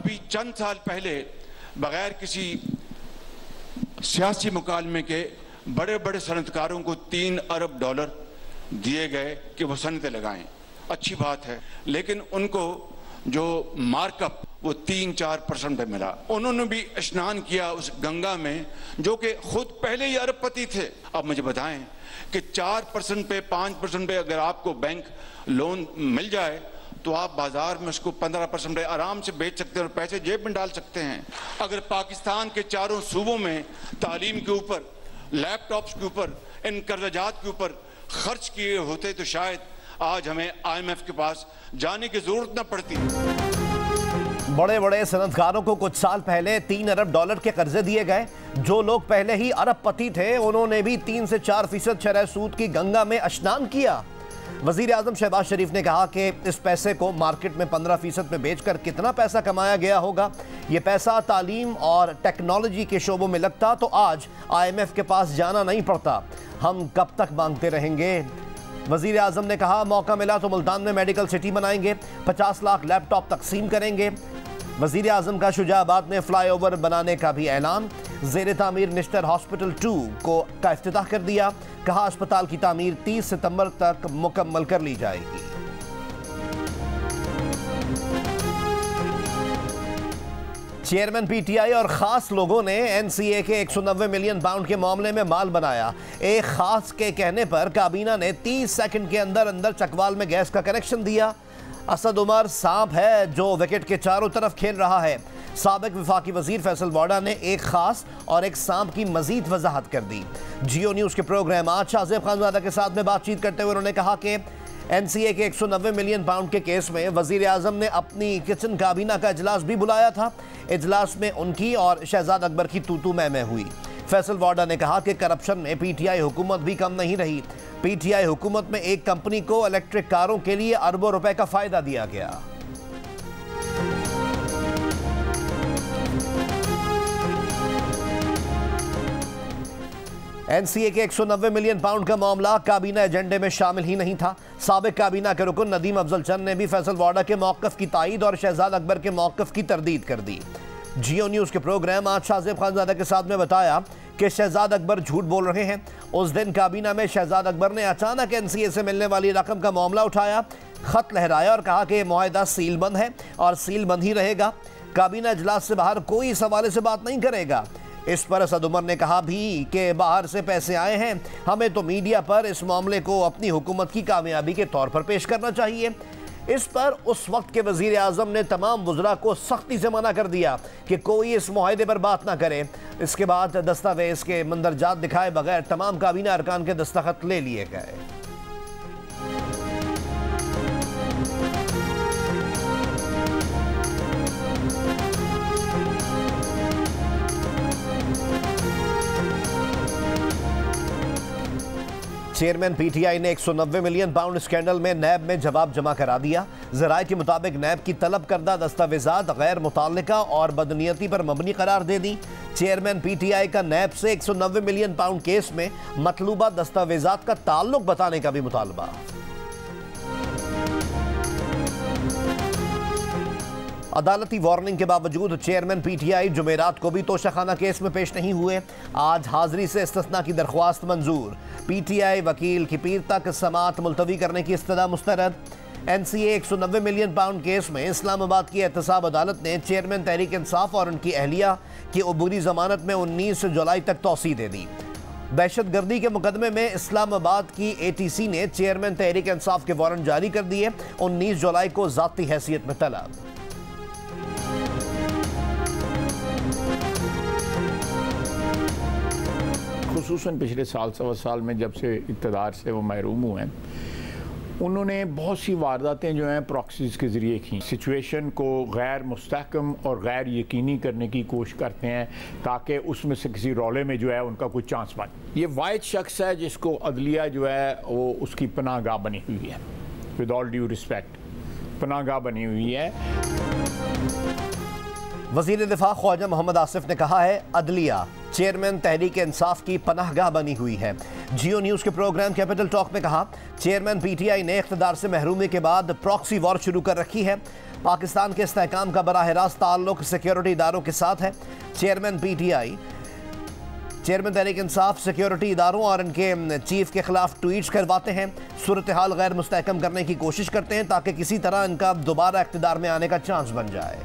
अभी चंद साल पहले बगैर किसी सियासी मुकालमे के बड़े बड़े सनतकारों को $3 अरब दिए गए कि वो सनतें लगाएं। अच्छी बात है, लेकिन उनको जो मार्कअप वो 3-4% पे मिला। उन्होंने भी स्नान किया उस गंगा में जो कि खुद पहले ही अरबपति थे। अब मुझे बताएं कि 4% पे 5% पे अगर आपको बैंक लोन मिल जाए तो आप बाजार में उसको 15% पे आराम से बेच सकते हैं और पैसे जेब में डाल सकते हैं। अगर पाकिस्तान के चारों सूबों में तालीम के ऊपर, लैपटॉप्स के ऊपर, इन कर्जात के ऊपर खर्च किए होते तो शायद आज हमें IMF के पास जाने की जरूरत न पड़ती। बड़े बड़े सनतकारों को कुछ साल पहले $3 अरब के कर्जे दिए गए। जो लोग पहले ही अरबपति थे उन्होंने भी 3 से 4% शरह सूद की गंगा में स्नान किया। वजीर आजम शहबाज शरीफ ने कहा कि इस पैसे को मार्केट में 15% में बेचकर कितना पैसा कमाया गया होगा। ये पैसा तालीम और टेक्नोलॉजी के शोबों में लगता तो आज IMF के पास जाना नहीं पड़ता। हम कब तक मांगते रहेंगे। वजीर आजम ने कहा मौका मिला तो मुल्तान में मेडिकल सिटी बनाएंगे, 50 लाख लैपटॉप तकसीम करेंगे। वजीर आजम का शुजाबाद में फ्लाईओवर बनाने का भी ऐलान। ज़ेर तामीर निश्तर हॉस्पिटल 2 का इफ्तिताह कर दिया। कहा अस्पताल की तामीर 30 सितंबर तक मुकम्मल कर ली जाएगी। चेयरमैन PTI और खास लोगों ने NCA के 190 मिलियन पाउंड के मामले में माल बनाया। एक खास के कहने पर काबीना ने 30 सेकंड के अंदर अंदर चकवाल में गैस का कनेक्शन दिया। असद उमर सांप है जो विकेट के चारों तरफ खेल रहा है। साबिक वफाकी वजीर फैसल वाडा ने एक खास और एक सांप की मजीद वजाहत कर दी। जियो न्यूज़ के प्रोग्राम आज शाहजेब खानजादा के साथ में बातचीत करते हुए उन्होंने कहा कि NCA के 190 मिलियन पाउंड के केस में वजीर आजम ने अपनी किचन काबीना का इजलास भी बुलाया था। इजलास में उनकी और शहजाद अकबर की तू मैं हुई। फैसल वाडा ने कहा कि करप्शन में PTI हुकूमत भी कम नहीं रही। PTI हुकूमत में एक कंपनी को इलेक्ट्रिक कारों के लिए अरबों रुपए का फायदा दिया गया। NCA के 190 मिलियन पाउंड का मामला काबीना एजेंडे में शामिल ही नहीं था। साबिक काबीना के रुकन नदीम अफजल चंद ने भी फैसल वाडा के मौक़िफ़ की तायीद और शहजाद अकबर के मौक़िफ़ की तरदीद कर दी। जियो न्यूज़ के प्रोग्राम आज शाहजेब खानजादा के साथ में बताया कि शहजाद अकबर झूठ बोल रहे हैं। उस दिन काबीना में शहजाद अकबर ने अचानक NCA से मिलने वाली रकम का मामला उठाया, खत लहराया और कहा कि मुआहदा सीलबंद है और सीलबंद ही रहेगा। काबीना इजलास से बाहर कोई इस हवाले से बात नहीं करेगा। इस पर असद उमर ने कहा भी कि बाहर से पैसे आए हैं, हमें तो मीडिया पर इस मामले को अपनी हुकूमत की कामयाबी के तौर पर पेश करना चाहिए। इस पर उस वक्त के वजीर आजम ने तमाम वज़रा को सख्ती से मना कर दिया कि कोई इस मुआहदे पर बात ना करे। इसके बाद दस्तावेज़ के मंदरजात दिखाए बगैर तमाम काबीना अरकान के दस्तखत ले लिए गए। चेयरमैन PTI ने 190 मिलियन पाउंड स्कैंडल में नैब में जवाब जमा करा दिया। ज़राए के मुताबिक नैब की तलब करदा दस्तावेजात गैर मुताल्लिका और बदनीयती पर मबनी करार दे दी। चेयरमैन PTI का नैब से 190 मिलियन पाउंड केस में मतलूबा दस्तावेजात का ताल्लुक बताने का भी मुतालबा। अदालती वार्निंग के बावजूद चेयरमैन PTI जुमेरात को भी तोशाखाना केस में पेश नहीं हुए। आज हाजिरी से इस्तिस्ना की दरख्वास्त मंजूर। PTI वकील की पीर तक समाअत मुलतवी करने की इस्तदा मुस्तरद। NCA 190 मिलियन पाउंड केस में इस्लामाबाद की एहतसाब अदालत ने चेयरमैन तहरीक इंसाफ और उनकी अहलिया की अबूरी जमानत में 19 जुलाई तक तौसी दे दी। दहशत गर्दी के मुकदमे में इस्लामाबाद की ATC ने चेयरमैन तहरीक इंसाफ के वारंट जारी कर दिए। 19 जुलाई को ज़ाती हैसियत में तलब। खुसूसन पिछले साल सवा साल में जब से इक़्तिदार से वो महरूम हुए हैं, उन्होंने बहुत सी वारदातें जो हैं प्रॉक्सीज़ के ज़रिए की। सिचुएशन को गैर मुस्तहकम और गैर यकीनी करने की कोशिश करते हैं ताकि उसमें से किसी रौले में जो है उनका कुछ चांस बने। ये वाहिद शख्स है जिसको अदलिया जो है वो उसकी पनाहगाह बनी हुई है। विद ऑल ड्यू रिस्पेक्ट, पनाहगाह बनी हुई है। वज़ीर दिफा ख्वाजा मोहम्मद आसिफ ने कहा है अदलिया चेयरमैन तहरीक इंसाफ की पनाहगाह बनी हुई है। जियो न्यूज के प्रोग्राम कैपिटल टॉक में कहा, चेयरमैन पीटीआई ने इख्तिदार से महरूमी के बाद प्रॉक्सी वॉर शुरू कर रखी है। पाकिस्तान के इस्तेहकाम का बराह रास्त ताल्लुक सिक्योरिटी इदारों के साथ है। चेयरमैन तहरीक इंसाफ सिक्योरिटी इदारों और इनके चीफ के खिलाफ ट्वीट्स करवाते हैं, सूरत हाल गैर मुस्तहकम करने की कोशिश करते हैं ताकि किसी तरह इनका दोबारा इख्तिदार में आने का चांस बन जाए।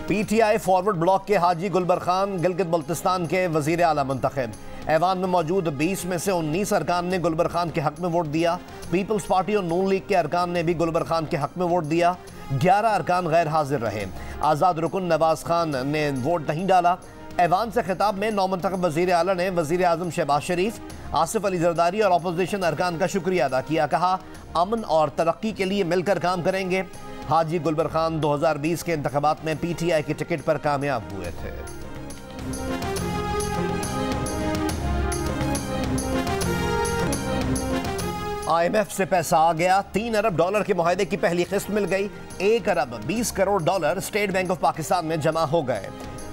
पीटीआई फॉरवर्ड ब्लॉक के हाजी गुलबर खान गिलगित बल्तिस्तान के वजीर आला मुंतखब। ऐवान में मौजूद 20 में से 19 अरकान ने गुलबर खान के हक में वोट दिया। पीपल्स पार्टी और नून लीग के अरकान ने भी गुलबर खान के हक में वोट दिया। 11 अरकान गैर हाजिर रहे। आज़ाद रुकन नवाज खान ने वोट नहीं डाला। ऐवान से खिताब में नौमुंतखब वजीर आला ने वजीर आज़म शहबाज शरीफ, आसिफ अली जरदारी और अपोजिशन अरकान का शुक्रिया अदा किया। कहा, अमन और तरक्की के लिए मिलकर काम करेंगे। हाजी गुलबर खान 2020 के इंतखाबात में पीटीआई की टिकट पर कामयाब हुए थे। IMF से पैसा आ गया। 3 अरब डॉलर के मुआहदे की पहली किस्त मिल गई। 1 अरब 20 crore dollar state bank of Pakistan में जमा हो गए।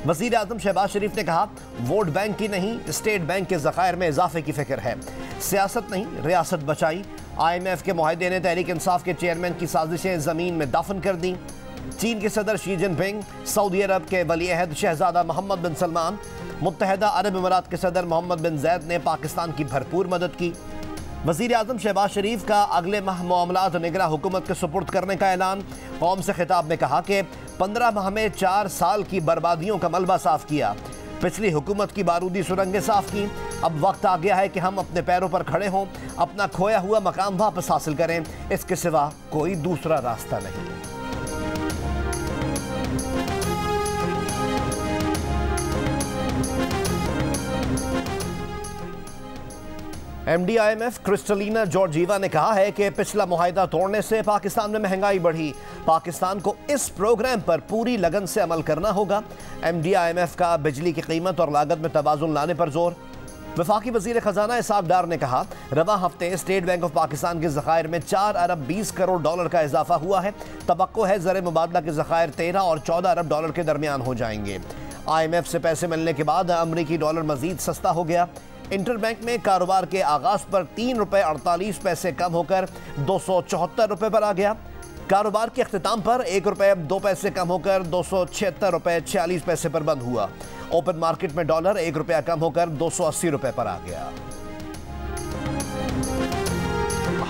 वजीर आज़म शहबाज शरीफ ने कहा, वोट बैंक की नहीं, स्टेट बैंक के ज़खायर में इजाफे की फिक्र है। सियासत नहीं, रियासत बचाई। IMF के मुआहदे ने तहरीक इंसाफ के चेयरमैन की साजिशें ज़मीन में दफन कर दी। चीन के सदर शी जिनपिंग, सऊदी अरब के वली अहद शहजादा मोहम्मद बिन सलमान, मुत्तहदा अरब अमीरात के सदर मोहम्मद बिन जैद ने पाकिस्तान की भरपूर मदद की। वज़ीर आज़म शहबाज शरीफ का अगले माह मामलात निगरां हुकूमत के सुपुर्द करने का ऐलान। कौम से खिताब में कहा कि 15 माह में 4 साल की बर्बादियों का मलबा साफ किया। पिछली हुकूमत की बारूदी सुरंगें साफ की। अब वक्त आ गया है कि हम अपने पैरों पर खड़े हों, अपना खोया हुआ मकाम वापस हासिल करें। इसके सिवा कोई दूसरा रास्ता नहीं। MD IMF क्रिस्टलिना जॉर्जीवा ने कहा है कि पिछला मुआहदा तोड़ने से पाकिस्तान में महंगाई बढ़ी। पाकिस्तान को इस प्रोग्राम पर पूरी लगन से अमल करना होगा। MD IMF का बिजली की कीमत और लागत में तवाज़ुन लाने पर जोर। वफाकी वजीर खजाना इसाक डार ने कहा, रवा हफ्ते स्टेट बैंक ऑफ पाकिस्तान के ज़खायर में 4 अरब 20 करोड़ डॉलर का इजाफा हुआ है। तवक्को है ज़र मुबादला के ज़खायर 13 और 14 अरब डॉलर के दरमियान हो जाएंगे। IMF से पैसे मिलने के बाद अमरीकी डॉलर मजीद सस्ता हो गया। इंटरबैंक में कारोबार के आगाज पर 3 रुपये 48 पैसे कम होकर 274 रुपये पर आ गया। कारोबार के अख्तिताम पर 1 रुपये 2 पैसे कम होकर 276 रुपये 46 पैसे पर बंद हुआ। ओपन मार्केट में डॉलर 1 रुपया कम होकर 280 रुपये पर आ गया।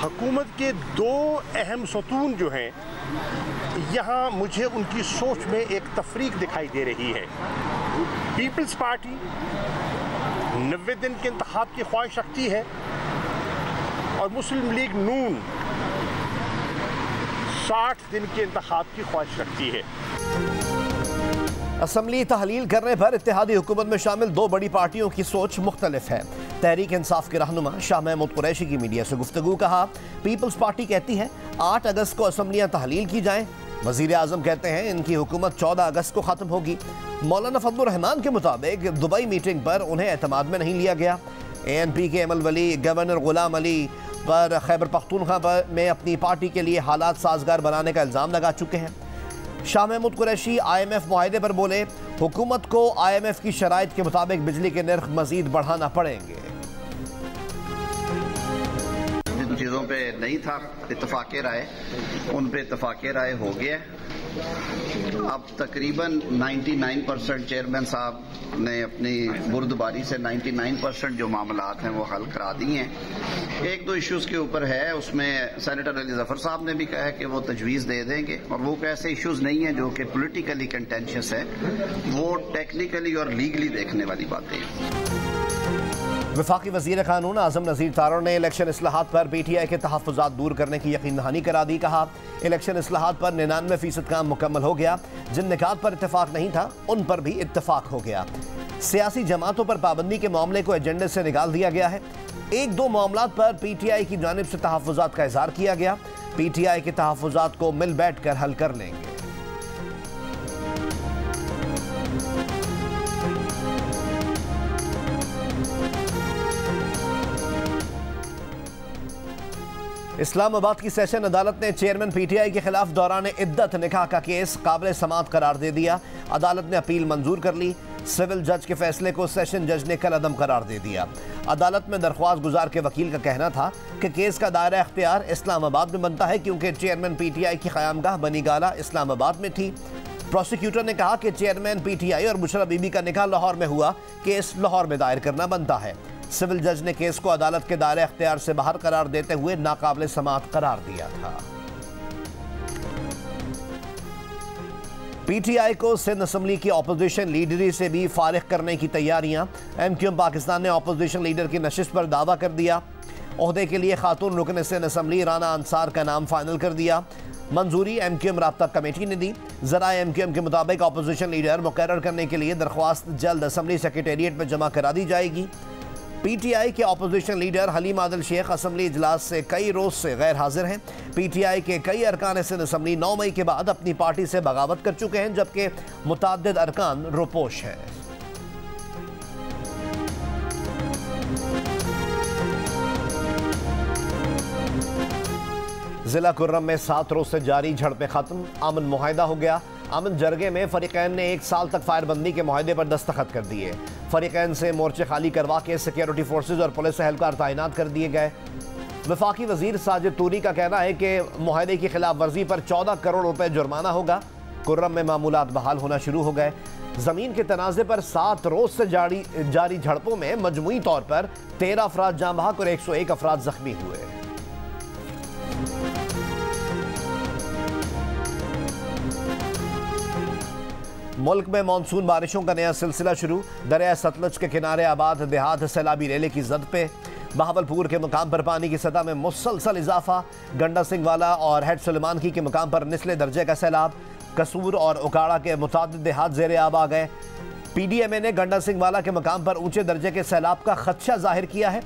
हुकूमत के 2 अहम सतून जो हैं, यहाँ मुझे उनकी सोच में एक तफरीक दिखाई दे रही है। पीपल्स पार्टी 90 दिन के इंतखाब की ख्वाहिश रखती है और मुस्लिम लीग नून 60 दिन के इंतखाब की ख्वाहिश रखती है। असम्बली तहलील करने पर इत्तेहादी हुकूमत में शामिल 2 बड़ी पार्टियों की सोच मुख्तलिफ है। तहरीक इंसाफ के रहनुमा शाह महमूद कुरैशी की मीडिया से गुफ्तगू। कहा, पीपल्स पार्टी कहती है 8 अगस्त को असम्बलियाँ तहलील की जाएं। वज़ीर आज़म कहते हैं इनकी हुकूमत 14 अगस्त को ख़त्म होगी। मौलाना फजलुर रहमान के मुताबिक दुबई मीटिंग पर उन्हें एतमाद में नहीं लिया गया। ANP के अमल वली गवर्नर गुलाम अली पर खैबर पख्तूनख्वा में अपनी पार्टी के लिए हालात साजगार बनाने का इल्ज़ाम लगा चुके हैं। शाह महमूद कुरैशी IMF मुआहदे पर बोले, हुकूमत को IMF की शराइत के मुताबिक बिजली के नर्ख मजीद बढ़ाना पड़ेंगे। जिन चीज़ों पे नहीं था इत्तफाक़ राय, उन पे इत्तफाक़ राय हो गया। अब तकरीबन 99% चेयरमैन साहब ने अपनी बुर्दबारी से 99% जो मामलात हैं वो हल करा दिए हैं। 1-2 इश्यूज़ के ऊपर है, उसमें सेनेटर अली जफर साहब ने भी कहा है कि वो तजवीज़ दे देंगे, और वो ऐसे इश्यूज़ नहीं हैं जो कि पोलिटिकली कंटेंशियस है, वो टेक्निकली और लीगली देखने वाली बातें हैं। वफाकी वज़ीर क़ानून आज़म नज़ीर तारड़ ने इलेक्शन इस्लाहात पर PTI के तहफ़्फ़ुज़ात दूर करने की यकीन दहानी करा दी। कहा, इलेक्शन इस्लाहात पर 99% काम मुकम्मल हो गया। जिन निकात पर इत्तेफाक नहीं था उन पर भी इत्तेफाक हो गया। सियासी जमातों पर पाबंदी के मामले को एजेंडे से निकाल दिया गया है। 1-2 मामलात पर PTI की जानिब से तहफ़्फ़ुज़ात का इज़हार किया गया। PTI के तहफ़्फ़ुज़ात को मिल बैठ कर हल कर लेंगे। इस्लामाबाद की सेशन अदालत ने चेयरमैन पीटीआई के खिलाफ दौरान इद्दत निकाह का केस काबिल समाअत करार दे दिया। अदालत ने अपील मंजूर कर ली। सिविल जज के फैसले को सेशन जज ने कल अदम करार दे दिया। अदालत में दरख्वास्त गुजार के वकील का कहना था कि केस का दायरा इख्तियार इस्लामाबाद में बनता है क्योंकि चेयरमैन पीटीआई की क़यामगाह बनी गाला इस्लामाबाद में थी। प्रोसिक्यूटर ने कहा कि चेयरमैन पीटीआई और बुशरा बीबी का निकाह लाहौर में हुआ, केस लाहौर में दायर करना बनता है। सिविल जज ने केस को अदालत के दायरे इख्तियार से बाहर करार देते हुए नाकाबिल समाअत करार दिया था। पीटीआई को सिंध असम्बली की अपोजिशन लीडरी से भी फारिग करने की तैयारियां। एमक्यूएम पाकिस्तान ने अपोजिशन लीडर की नशिस्त पर दावा कर दिया। ओहदे के लिए खातून रुकन सिंध असम्बली राना अंसार का नाम फाइनल कर दिया। मंजूरी एमक्यूएम राब्ता कमेटी ने दी। जरा एमक्यूएम के मुताबिक अपोजिशन लीडर मुकर्रर करने के लिए दरख्वास्त जल्द असम्बली सेक्रेटेरिएट में जमा करा दी जाएगी। पीटीआई के opposition leader Halim Adil Sheikh assembly इजलास से कई रोज से गैर हाजिर हैं। पीटीआई के कई अरकान सिंध असम्बली 9 मई के बाद अपनी पार्टी से बगावत कर चुके हैं, जबकि मुतअद्दिद अरकान रुपोश हैं। जिला कुर्रम में 7 रोज से जारी झड़पें खत्म, अमन मुआहिदा हो गया। अमन जरगे में फरीकैन ने 1 साल तक फायरबंदी के मुआहिदे पर दस्तखत कर दिए। फरीकैन से मोर्चे खाली करवा के सिक्योरिटी फोर्सेज और पुलिस एहलकार तैनात कर दिए गए। वफाकी वजीर साजिद तूरी का कहना है कि मुआहिदे की खिलाफ वर्जी पर 14 करोड़ रुपए जुर्माना होगा। कुर्रम में मामूलात बहाल होना शुरू हो गए। जमीन के तनाज़े पर 7 रोज से जारी झड़पों में मजमूई तौर पर 13 अफराद जाँ बहक और 101 अफराद जख्मी हुए। मुल्क में मानसून बारिशों का नया सिलसिला शुरू। दरिया सतलज के किनारे आबाद देहात सैलाबी रेले की जद पे। बहावलपुर के मुकाम पर पानी की सतह में मुसलसल इजाफा। गंडा सिंह वाला और हेड सुलेमानकी के मुकाम पर निचले दर्जे का सैलाब। कसूर और उकाड़ा के मुतादिद देहात जेर आब आ गए। पीडीएमए ने गंडा सिंह वाला के मुकाम पर ऊंचे दर्जे के सैलाब का खदशा जाहिर किया है।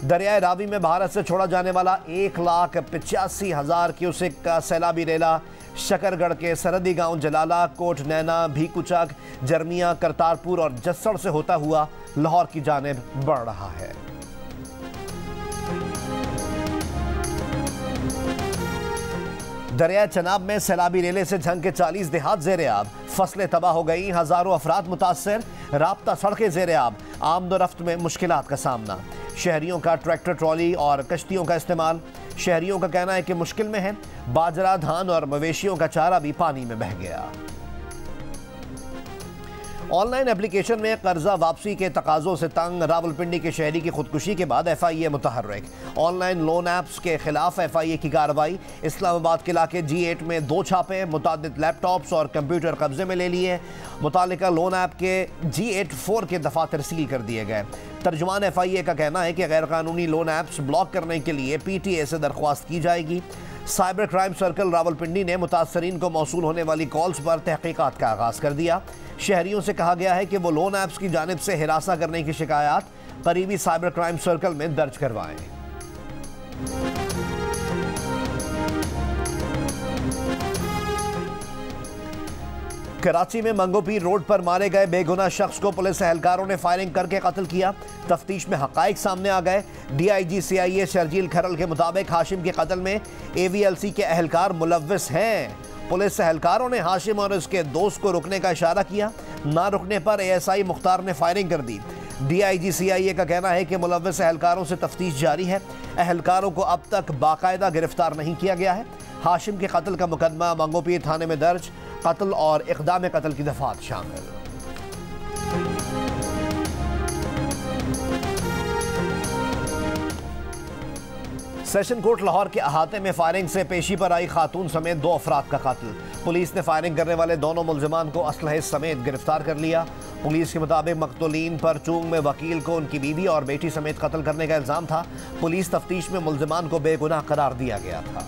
दरियाए रावी में भारत से छोड़ा जाने वाला 1,85,000 क्यूसेक का सैलाबी रेला शकरगढ़ के सरहदी गांव जलाला, कोट नैना, भीकुचक, जरमिया, करतारपुर और जस्सड़ से होता हुआ लाहौर की जानिब बढ़ रहा है। दरिया चनाब में सैलाबी रेले से झंग के 40 देहात जेर आब। फसलें तबाह हो गई, हजारों अफराद मुतासर। राब्ता सड़कें जेर आब। आमदोरफ्त में मुश्किलात का सामना। शहरियों का ट्रैक्टर, ट्रॉली और कश्तियों का इस्तेमाल। शहरियों का कहना है कि मुश्किल में है। बाजरा, धान और मवेशियों का चारा भी पानी में बह गया। ऑनलाइन एप्लीकेशन में कर्जा वापसी के तकाजों से तंग। रावलपिंडी के शहरी की खुदकुशी के बाद एफआईए मुतहर्रिक। ऑनलाइन लोन ऐप्स के खिलाफ एफआईए की कार्रवाई। इस्लामाबाद के इलाके G8 में 2 छापे। मुतादिद लैपटॉप्स और कंप्यूटर कब्जे में ले लिए। मुतालिका लोन ऐप के G8-4 के दफातर सील कर दिए गए। तर्जुमान एफआईए का कहना है कि गैर कानूनी लोन ऐप्स ब्लॉक करने के लिए PTA से दरख्वास्त की जाएगी। साइबर क्राइम सर्कल रावलपिंडी ने मुतासरीन को मौसूल होने वाली कॉल्स पर तहकीकात का आगाज कर दिया। शहरियों से कहा गया है कि वो लोन ऐप्स की जानिब से हिरासा करने की शिकायत करीबी साइबर क्राइम सर्कल में दर्ज करवाएं। कराची में मंगोपीर रोड पर मारे गए बेगुनाह शख्स को पुलिस एहलकारों ने फायरिंग करके कत्ल किया। तफ्तीश में हकाइक सामने आ गए। DIG CIA शर्जील खरल के मुताबिक हाशिम के कत्ल में AVLC के एहलकार मुलव्विस हैं। पुलिस एहलकारों ने हाशिम और उसके दोस्त को रुकने का इशारा किया। ना रुकने पर ASI मुख्तार ने फायरिंग कर दी। DIG CIA का कहना है कि मुलव्विस एहलकारों से तफ्तीश जारी है। एहलकारों को अब तक बाकायदा गिरफ्तार नहीं किया गया है। हाशिम के कत्ल का मुकदमा मंगोपीर थाने में दर्ज। कत्ल और इक़दाम कत्ल की दफात शामिल। सेशन कोर्ट लाहौर के अहाते में फायरिंग से पेशी पर आई खातून समेत 2 अफराद का कत्ल। पुलिस ने फायरिंग करने वाले दोनों मुल्जिमान को असलहे समेत गिरफ्तार कर लिया। पुलिस के मुताबिक मकतूलीन पर चूंग में वकील को उनकी बीवी और बेटी समेत कत्ल करने का इल्जाम था। पुलिस तफ्तीश में मुल्जिमान को बेगुनाह करार दिया गया था।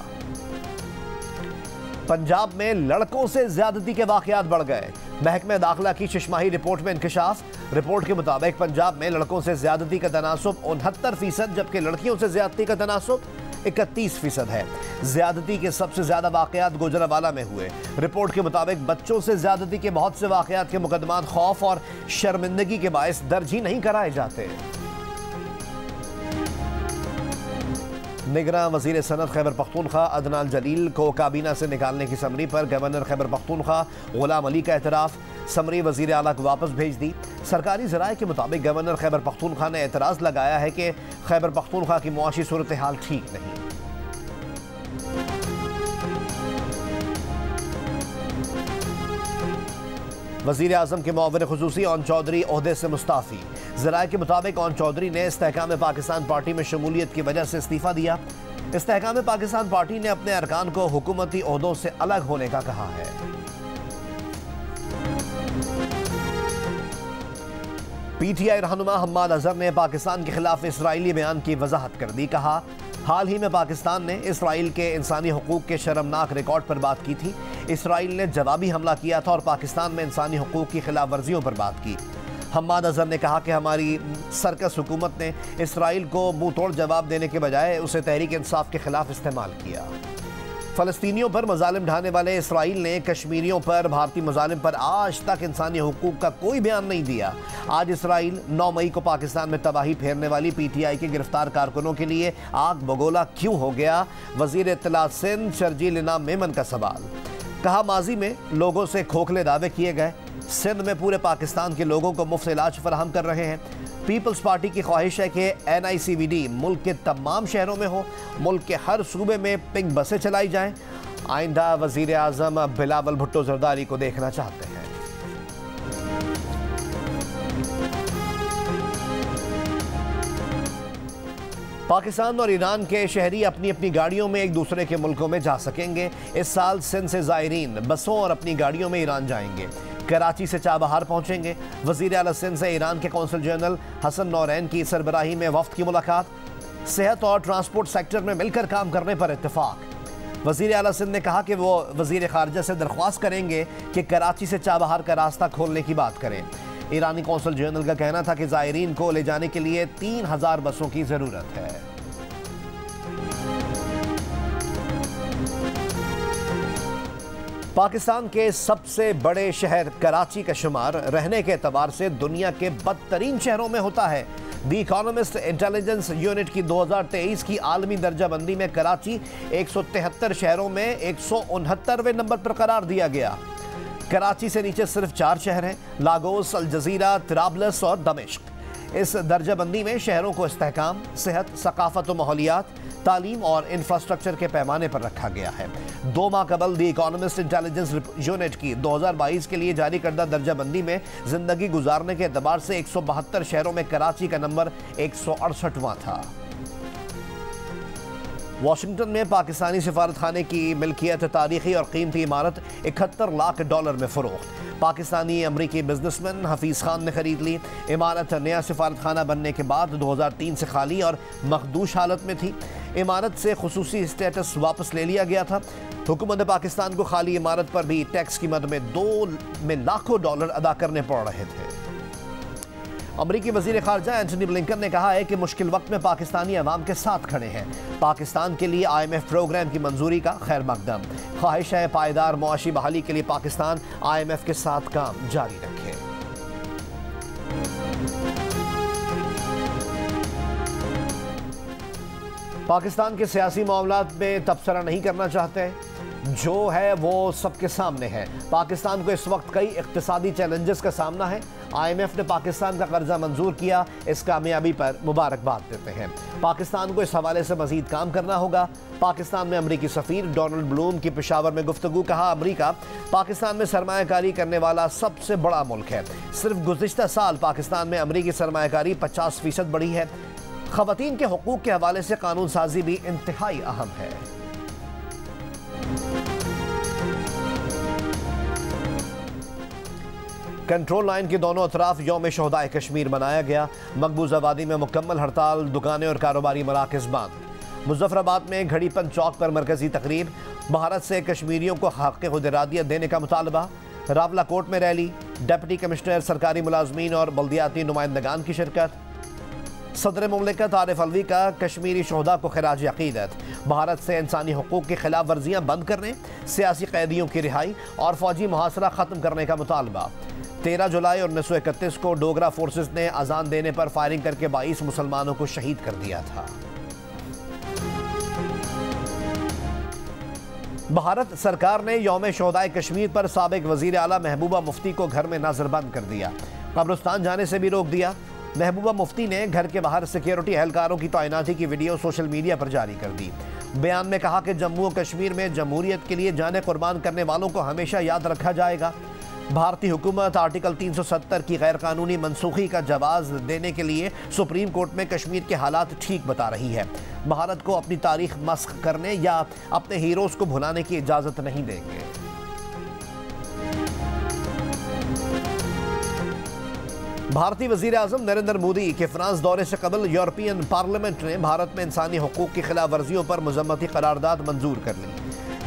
पंजाब में लड़कों से ज्यादती के वाकयात बढ़ गए। महकमे दाखिला की शिशमाही रिपोर्ट में इंकशाफ। रिपोर्ट के मुताबिक पंजाब में लड़कों से ज्यादती का तनासुब 69%, जबकि लड़कियों से ज्यादती का तनासुब 31% है। ज्यादती के सबसे ज्यादा वाकयात गुजरावाला में हुए। रिपोर्ट के मुताबिक बच्चों से ज्यादती के बहुत से वाकयात के मुकदमात खौफ और शर्मिंदगी के बायस दर्ज ही नहीं कराए जाते। निगरां वज़ीर सनत खैबर पख्तूनख्वा अदनान जलील को काबीना से निकालने की समरी पर गवर्नर खैबर पख्तूनख्वा गुलाम अली का एतराफ़। समरी वज़ीर आला को वापस भेज दी। सरकारी ज़राए के मुताबिक गवर्नर खैबर पख्तूनख्वा ने एतराज़ लगाया है कि खैबर पख्तूनख्वा की मुआशी सूरत हाल ठीक नहीं। वज़ीर आज़म के मुआविन ख़ुसूसी ओन चौधरी ओहदे से मुस्ताफ़ी। ज़राए के मुताबिक ओन चौधरी ने इस्तेहकाम पाकिस्तान पार्टी में शमूलियत की वजह से इस्तीफ़ा दिया। इस्तेहकाम पाकिस्तान पार्टी ने अपने अरकान को हुकूमती ओहदों से अलग होने का कहा है। PTI रहनुमा हम्माद अजहर ने पाकिस्तान के खिलाफ इसराइली बयान की वजाहत कर दी। कहा, हाल ही में पाकिस्तान ने इसराइल के इंसानी हुकूक के शर्मनाक रिकॉर्ड पर बात की थी। इसराइल ने जवाबी हमला किया था और पाकिस्तान में इंसानी हुकूक की खिलाफ वर्जियों पर बात की। हम्माद अजहर ने कहा कि हमारी सरकस हुकूमत ने इसराइल को मुंह तोड़ जवाब देने के बजाय उसे तहरीक इंसाफ के खिलाफ इस्तेमाल किया। फ़लस्तीनियों पर मजालिम ढाने वाले इसराइल ने कश्मीरियों पर भारतीय मजालिम पर आज तक इंसानी हुकूक का कोई बयान नहीं दिया। आज इसराइल 9 मई को पाकिस्तान में तबाही फेरने वाली PTI के गिरफ्तार कारकुनों के लिए आग बगोला क्यों हो गया? वज़ीर इत्तलात सिंध शर्जील इनाम मेमन का सवाल। कहा, माजी में लोगों से खोखले दावे किए गए। सिंध में पूरे पाकिस्तान के लोगों को मुफ्त इलाज फराहम कर रहे हैं। पीपल्स पार्टी की ख्वाहिश है कि NICVD मुल्क के तमाम शहरों में हो। मुल्क के हर सूबे में पिंक बसें चलाई जाएं। आइंदा वज़ीर आज़म बिलावल भुट्टो जरदारी को देखना चाहते हैं। पाकिस्तान और ईरान के शहरी अपनी अपनी गाड़ियों में एक दूसरे के मुल्कों में जा सकेंगे। इस साल सिंध से ज़ायरीन बसों और अपनी गाड़ियों में ईरान जाएंगे। कराची से चाबहार पहुंचेंगे। वज़ीर आला सिंध से ईरान के कौंसल जनरल हसन नौरैन की सरबराही में वफ्द की मुलाकात। सेहत और ट्रांसपोर्ट सेक्टर में मिलकर काम करने पर इत्तेफाक। वज़ीर आला सिंध ने कहा कि वो वज़ीर ख़ारिजा से दरख्वास्त करेंगे कि कराची से चाबहार का रास्ता खोलने की बात करें। ईरानी कौंसल जनरल का कहना था कि ज़ायरीन को ले जाने के लिए 3000 बसों की ज़रूरत है। पाकिस्तान के सबसे बड़े शहर कराची का शुमार रहने के एतबार से दुनिया के बदतरीन शहरों में होता है। द इकोनॉमिस्ट इंटेलिजेंस यूनिट की 2023 की आलमी दर्जाबंदी में कराची 173 शहरों में 169वें नंबर पर करार दिया गया। कराची से नीचे सिर्फ 4 शहर हैं, लागोस, अल जजीरा, तराबलस और दमिश्क। इस दर्जाबंदी में शहरों को इस्तेहकाम, सेहत, सकाफत व माहौलियात, तालीम और इंफ्रास्ट्रक्चर के पैमाने पर रखा गया है। 2 माह कबल द इकोनॉमिस्ट इंटेलिजेंस यूनिट की 2022 के लिए जारी करदा दर्जाबंदी में जिंदगी गुजारने के एतबार से 172 शहरों में कराची का नंबर 168वां था। वाशिंगटन में पाकिस्तानी सिफारतखाने की मिल्कियत तारीखी और कीमती इमारत $71 लाख में फ़रोख्त। पाकिस्तानी अमरीकी बिजनेसमैन हफीज़ खान ने खरीद ली। इमारत नया सिफारतखाना बनने के बाद 2003 से खाली और मखदूश हालत में थी। इमारत से खुसूसी स्टेटस वापस ले लिया गया था। हुकूमत पाकिस्तान को खाली इमारत पर भी टैक्स की मद में लाखों डॉलर अदा करने पड़ रहे थे। अमरीकी वज़ीर ख़ारिजा एंटनी ब्लिंकन ने कहा है कि मुश्किल वक्त में पाकिस्तानी अवाम के साथ खड़े हैं। पाकिस्तान के लिए IMF प्रोग्राम की मंजूरी का खैर मकदम। ख्वाहिश है पायदार मुआशी बहाली के लिए पाकिस्तान IMF के साथ काम जारी रखे। पाकिस्तान के सियासी मामलात में तबसरा नहीं करना चाहते। जो है वो सबके सामने है। पाकिस्तान को इस वक्त कई इक्तिसादी चैलेंजेस का सामना है। IMF ने पाकिस्तान का कर्जा मंजूर किया। इस कामयाबी पर मुबारकबाद देते हैं। पाकिस्तान को इस हवाले से मजीद काम करना होगा। पाकिस्तान में अमरीकी सफ़ीर डोनाल्ड ब्लूम की पेशावर में गुफ्तगू। कहा, अमरीका पाकिस्तान में सरमायाकारी करने वाला सबसे बड़ा मुल्क है। सिर्फ गुज़िश्ता साल पाकिस्तान में अमरीकी सरमायाकारी 50% बढ़ी है। ख़वातीन के हुकूक के हवाले से कानून साजी भी इंतहाई अहम है। कंट्रोल लाइन के दोनों अतराफ यौम शोहदाए कश्मीर मनाया गया। मकबूज आबादी में मुकम्मल हड़ताल, दुकानें और कारोबारी मराकज़ बंद। मुजफ्फराबाद में घड़ीपन चौक पर मरकजी तकरीब। भारत से कश्मीरियों को हक़ खुदरादियत देने का मुतालबा। रावलाकोट में रैली। डिप्टी कमिश्नर, सरकारी मुलाजमीन और बल्दियाती नुमाइंदगान की शिरकत। सदर मुमलिकत आरिफ अलवी का कश्मीरी शोहदा को खिराज अक़ीदत। भारत से इंसानी हुकूक की खिलाफ वर्जियाँ बंद करने, सियासी कैदियों की रिहाई और फौजी मुहासरा ख़त्म करने का मुतालबा। 13 जुलाई 1931 को डोगरा फोर्सेस ने अजान देने पर फायरिंग करके 22 मुसलमानों को शहीद कर दिया था। भारत सरकार ने यौम शोहदाए कश्मीर पर साबिक वजीर आला महबूबा मुफ्ती को घर में नजरबंद कर दिया, कब्रिस्तान जाने से भी रोक दिया। महबूबा मुफ्ती ने घर के बाहर सिक्योरिटी एहलकारों की तैनाती की वीडियो सोशल मीडिया पर जारी कर दी। बयान में कहा कि जम्मू और कश्मीर में जमहूरियत के लिए जाने कुर्बान करने वालों को हमेशा याद रखा जाएगा। भारतीय हुकूमत आर्टिकल 370 की गैर कानूनी मनसूखी का जवाब देने के लिए सुप्रीम कोर्ट में कश्मीर के हालात ठीक बता रही है। भारत को अपनी तारीख मस्ख करने या अपने हीरोज को भुलाने की इजाजत नहीं देंगे। भारतीय वजीर आजम नरेंद्र मोदी के फ्रांस दौरे से कबल यूरोपियन पार्लियामेंट ने भारत में इंसानी हुकूक की खिलाफ वर्जियों पर मजम्मती करारदाद मंजूर कर ली।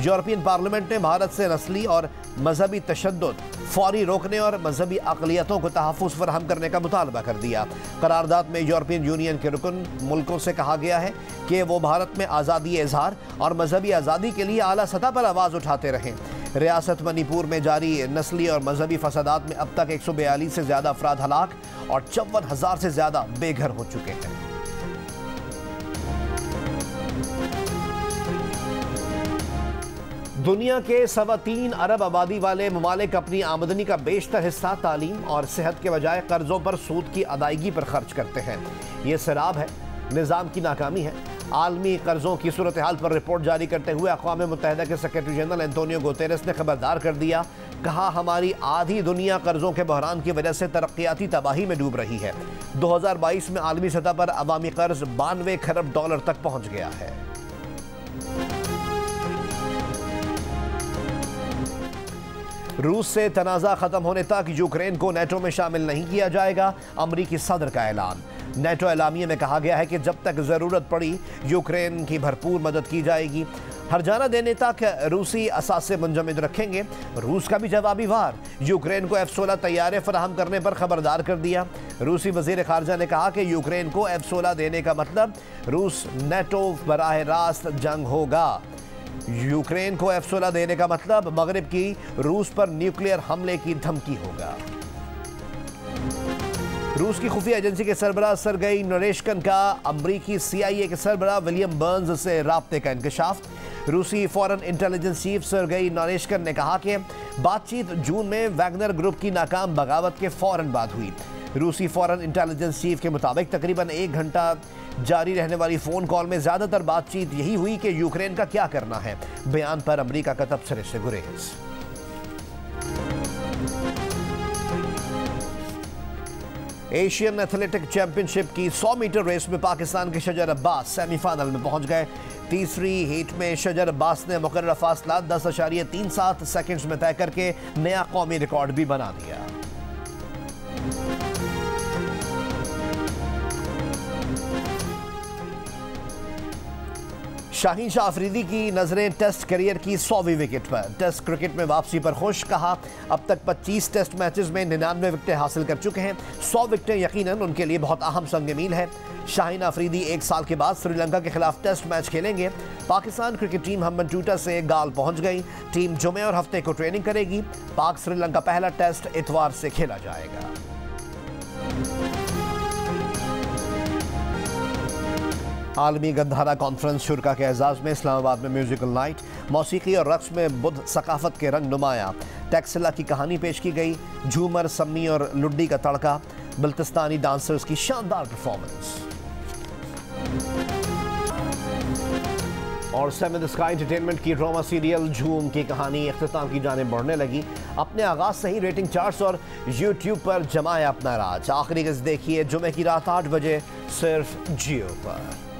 यूरोपियन पार्लियामेंट ने भारत से नस्ली और मजहबी तशद्दुद फौरी रोकने और मजहबी अक़लियतों को तहफ़्फ़ुज़ फराहम करने का मुतालबा कर दिया। करारदाद में यूरोपियन यूनियन के रुकन मुल्कों से कहा गया है कि वो भारत में आज़ादी इज़हार और मजहबी आज़ादी के लिए आला सतह पर आवाज़ उठाते रहें। रियासत मणिपुर में जारी नस्ली और मजहबी फसादात में अब तक 142 से ज़्यादा अफराद हलाक और 54,000 से ज़्यादा बेघर हो चुके हैं। दुनिया के 3.25 अरब आबादी वाले ममालिक अपनी आमदनी का बेशतर हिस्सा तालीम और सेहत के बजाय कर्जों पर सूद की अदायगी पर खर्च करते हैं। ये शराब है, निज़ाम की नाकामी है। आलमी कर्जों की सूरत हाल पर रिपोर्ट जारी करते हुए अक़वाम मुत्तहिदा के सेक्रेटरी जनरल एंटोनियो गुतेरेस ने खबरदार कर दिया। कहा, हमारी आधी दुनिया कर्जों के बहरान की वजह से तरक्याती तबाही में डूब रही है। 2022 में आलमी सतह पर अवामी कर्ज 92 खरब डॉलर तक पहुंच गया है। रूस से तनाज़ा खत्म होने तक यूक्रेन को नेटो में शामिल नहीं किया जाएगा, अमरीकी सदर का ऐलान। नेटो एलामिया में कहा गया है कि जब तक ज़रूरत पड़ी यूक्रेन की भरपूर मदद की जाएगी। हरजाना देने तक रूसी असासे मुंजमद रखेंगे। रूस का भी जवाबी वार, यूक्रेन को F-16 तैयारे फराहम करने पर खबरदार कर दिया। रूसी वजीर खारजा ने कहा कि यूक्रेन को F-16 देने का मतलब रूस नेटो बराह रास्त जंग होगा। यूक्रेन को F-16 देने का मतलब मगरिब की रूस पर न्यूक्लियर हमले की धमकी होगा। रूस की खुफिया एजेंसी के सरबराह सरगई नरेशकन का अमरीकी CIA के सरबराह विलियम बर्न्स से राब्ते का इंकशाफ। रूसी फॉरेन इंटेलिजेंस चीफ सरगई नरेशकन ने कहा कि बातचीत जून में वैगनर ग्रुप की नाकाम बगावत के फौरन बाद हुई। रूसी फॉरेन इंटेलिजेंस चीफ के मुताबिक तकरीबन 1 घंटा जारी रहने वाली फोन कॉल में ज्यादातर बातचीत यही हुई कि यूक्रेन का क्या करना है। बयान पर अमेरिका का तबसरे से गुरेज। एशियन एथलेटिक चैंपियनशिप की 100 मीटर रेस में पाकिस्तान के शजर अब्बास सेमीफाइनल में पहुंच गए। तीसरी हीट में शजर अब्बास ने मुकर्रर फासला 10.37 सेकंड्स में तय करके नया कौमी रिकॉर्ड भी बना दिया। शाहीन शाह अफरीदी की नजरें टेस्ट करियर की 100वीं विकेट पर। टेस्ट क्रिकेट में वापसी पर खुश, कहा अब तक 25 टेस्ट मैचेस में 99 विकेटें हासिल कर चुके हैं। 100 विकेटें यकीनन उनके लिए बहुत अहम संग मील है। शाहीन अफरीदी 1 साल के बाद श्रीलंका के खिलाफ टेस्ट मैच खेलेंगे। पाकिस्तान क्रिकेट टीम हम्बनटूटा से गाल पहुंच गई। टीम जुमे और हफ्ते को ट्रेनिंग करेगी। पाक श्रीलंका पहला टेस्ट इतवार से खेला जाएगा। आलमी गंधारा कॉन्फ्रेंस शुरा के एजाज में इस्लामाबाद में म्यूजिकल नाइट, मौसीकी और रक्स में बुद्ध सकाफत के रंग नुमाया। टैक्सिला की कहानी पेश की गई। झूमर, सम्मी और लुड्डी का तड़का, बल्तिस्तानी डांसर्स की शानदार परफॉर्मेंस। और सेवन स्काई एंटरटेनमेंट की ड्रामा सीरियल झूम की कहानी इख्तिताम की जाने बढ़ने लगी। अपने आगाज से ही रेटिंग चार्ट्स और यूट्यूब पर जमाया अपना राज। आखिरी गज़ देखिए जुमे की रात 8 बजे सिर्फ जियो पर।